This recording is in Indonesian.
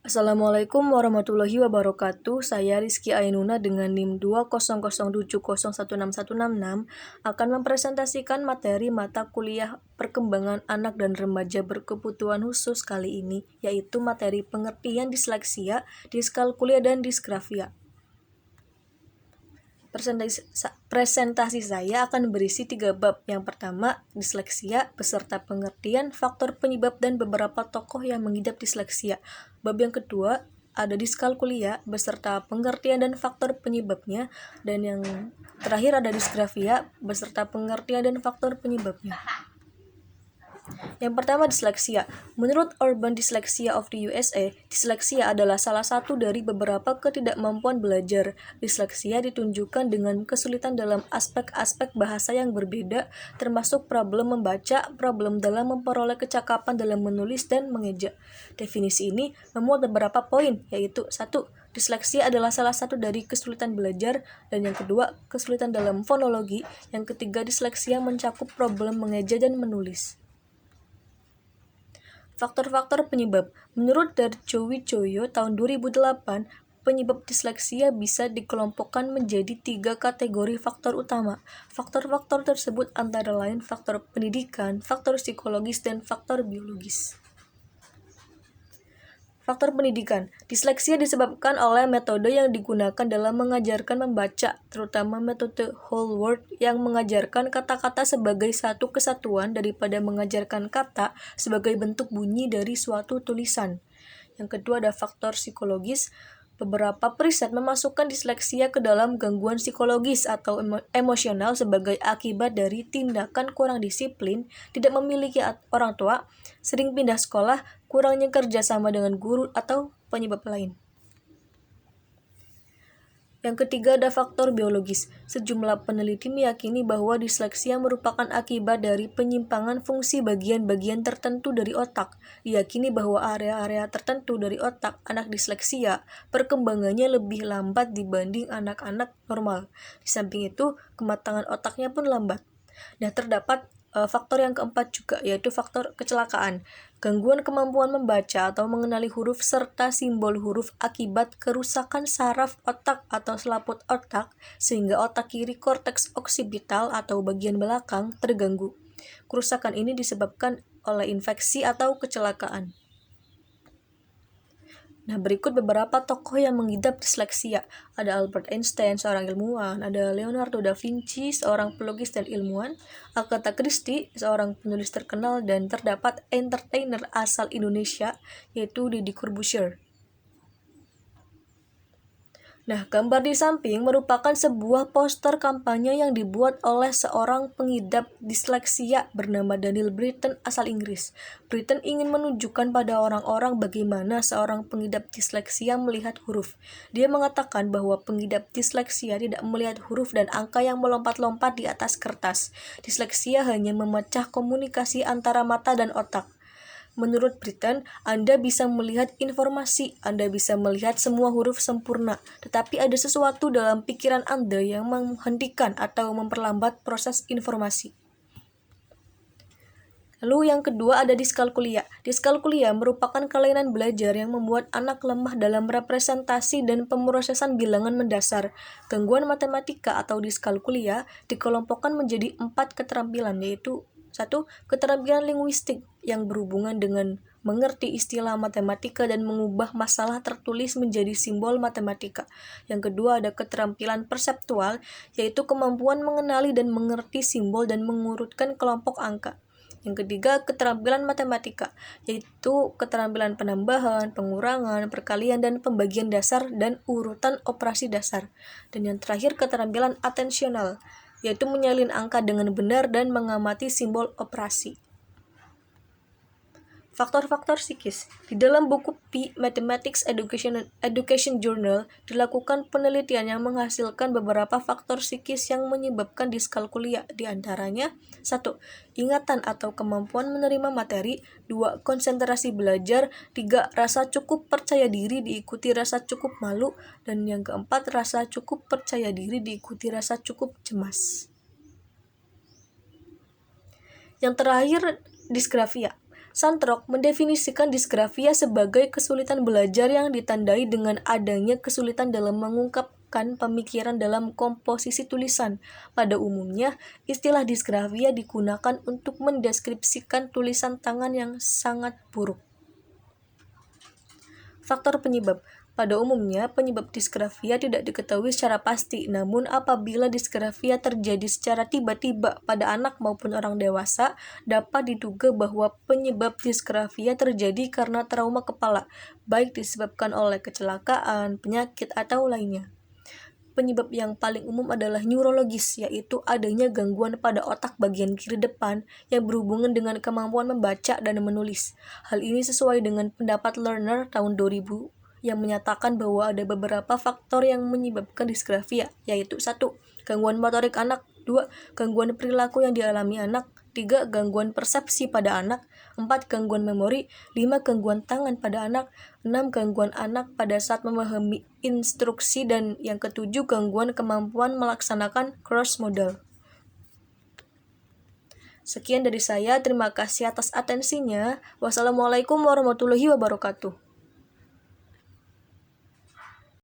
Assalamualaikum warahmatullahi wabarakatuh. Saya Rizky Ainuna dengan NIM 20070161666 akan mempresentasikan materi mata kuliah perkembangan anak dan remaja berkebutuhan khusus kali ini, yaitu materi pengertian disleksia, diskalkulia, dan disgrafia. Presentasi saya akan berisi 3 bab. Yang pertama, disleksia beserta pengertian, faktor penyebab, dan beberapa tokoh yang mengidap disleksia. Bab yang kedua ada diskalkulia beserta pengertian dan faktor penyebabnya, dan yang terakhir ada disgrafia beserta pengertian dan faktor penyebabnya. Yang pertama, disleksia. Menurut Urban Dyslexia of the USA, disleksia adalah salah satu dari beberapa ketidakmampuan belajar. Disleksia ditunjukkan dengan kesulitan dalam aspek-aspek bahasa yang berbeda, termasuk problem membaca, problem dalam memperoleh kecakapan dalam menulis dan mengeja. Definisi ini memuat beberapa poin, yaitu 1. Disleksia adalah salah satu dari kesulitan belajar, dan yang kedua, kesulitan dalam fonologi. Yang ketiga, disleksia mencakup problem mengeja dan menulis. Faktor-faktor penyebab. Menurut Darjowijoyo tahun 2008, penyebab disleksia bisa dikelompokkan menjadi 3 kategori faktor utama. Faktor-faktor tersebut antara lain faktor pendidikan, faktor psikologis, dan faktor biologis. Faktor pendidikan. Disleksia disebabkan oleh metode yang digunakan dalam mengajarkan membaca, terutama metode whole word yang mengajarkan kata-kata sebagai satu kesatuan daripada mengajarkan kata sebagai bentuk bunyi dari suatu tulisan. Yang kedua ada faktor psikologis. Beberapa periset memasukkan disleksia ke dalam gangguan psikologis atau emosional sebagai akibat dari tindakan kurang disiplin, tidak memiliki orang tua, sering pindah sekolah, kurangnya kerjasama dengan guru, atau penyebab lain. Yang ketiga ada faktor biologis. Sejumlah peneliti meyakini bahwa disleksia merupakan akibat dari penyimpangan fungsi bagian-bagian tertentu dari otak. Diyakini bahwa area-area tertentu dari otak anak disleksia perkembangannya lebih lambat dibanding anak-anak normal. Di samping itu, kematangan otaknya pun lambat. Nah, terdapat faktor yang keempat juga, yaitu faktor kecelakaan. Gangguan kemampuan membaca atau mengenali huruf serta simbol huruf akibat kerusakan saraf otak atau selaput otak, sehingga otak kiri korteks oksipital atau bagian belakang terganggu. Kerusakan ini disebabkan oleh infeksi atau kecelakaan. Nah, berikut beberapa tokoh yang mengidap disleksia. Ada Albert Einstein, seorang ilmuwan. Ada Leonardo da Vinci, seorang pelukis dan ilmuwan. Agatha Christie, seorang penulis terkenal. Dan terdapat entertainer asal Indonesia, yaitu Deddy Corbuzier. Nah, gambar di samping merupakan sebuah poster kampanye yang dibuat oleh seorang pengidap disleksia bernama Daniel Britton asal Inggris. Britton ingin menunjukkan pada orang-orang bagaimana seorang pengidap disleksia melihat huruf. Dia mengatakan bahwa pengidap disleksia tidak melihat huruf dan angka yang melompat-lompat di atas kertas. Disleksia hanya memecah komunikasi antara mata dan otak. Menurut Britton, Anda bisa melihat informasi, Anda bisa melihat semua huruf sempurna, tetapi ada sesuatu dalam pikiran Anda yang menghentikan atau memperlambat proses informasi. Lalu yang kedua ada diskalkulia. Diskalkulia merupakan kelainan belajar yang membuat anak lemah dalam representasi dan pemrosesan bilangan mendasar. Gangguan matematika atau diskalkulia dikelompokkan menjadi 4 keterampilan, yaitu 1. Keterampilan linguistik yang berhubungan dengan mengerti istilah matematika dan mengubah masalah tertulis menjadi simbol matematika. Yang kedua ada keterampilan perseptual, yaitu kemampuan mengenali dan mengerti simbol dan mengurutkan kelompok angka. Yang ketiga, keterampilan matematika, yaitu keterampilan penambahan, pengurangan, perkalian, dan pembagian dasar dan urutan operasi dasar. Dan yang terakhir, keterampilan atensional, yaitu menyalin angka dengan benar dan mengamati simbol operasi. Faktor-faktor psikis. Di dalam buku P Mathematics Education Journal dilakukan penelitian yang menghasilkan beberapa faktor psikis yang menyebabkan diskalkulia, di antaranya 1. Ingatan atau kemampuan menerima materi. 2. Konsentrasi belajar. 3. Rasa cukup percaya diri diikuti rasa cukup malu. Dan yang keempat, rasa cukup percaya diri diikuti rasa cukup cemas. Yang terakhir, disgrafia. Santrok mendefinisikan disgrafia sebagai kesulitan belajar yang ditandai dengan adanya kesulitan dalam mengungkapkan pemikiran dalam komposisi tulisan. Pada umumnya, istilah disgrafia digunakan untuk mendeskripsikan tulisan tangan yang sangat buruk. Faktor penyebab. Pada umumnya, penyebab disgrafia tidak diketahui secara pasti, namun apabila disgrafia terjadi secara tiba-tiba pada anak maupun orang dewasa, dapat diduga bahwa penyebab disgrafia terjadi karena trauma kepala, baik disebabkan oleh kecelakaan, penyakit, atau lainnya. Penyebab yang paling umum adalah neurologis, yaitu adanya gangguan pada otak bagian kiri depan yang berhubungan dengan kemampuan membaca dan menulis. Hal ini sesuai dengan pendapat Lerner tahun 2000 yang menyatakan bahwa ada beberapa faktor yang menyebabkan disgrafia, yaitu 1. Gangguan motorik anak, 2. Gangguan perilaku yang dialami anak, 3. Gangguan persepsi pada anak, 4. Gangguan memori, 5. Gangguan tangan pada anak, 6. Gangguan anak pada saat memahami instruksi, dan yang ketujuh, gangguan kemampuan melaksanakan cross modal. Sekian dari saya, terima kasih atas atensinya. Wassalamualaikum warahmatullahi wabarakatuh.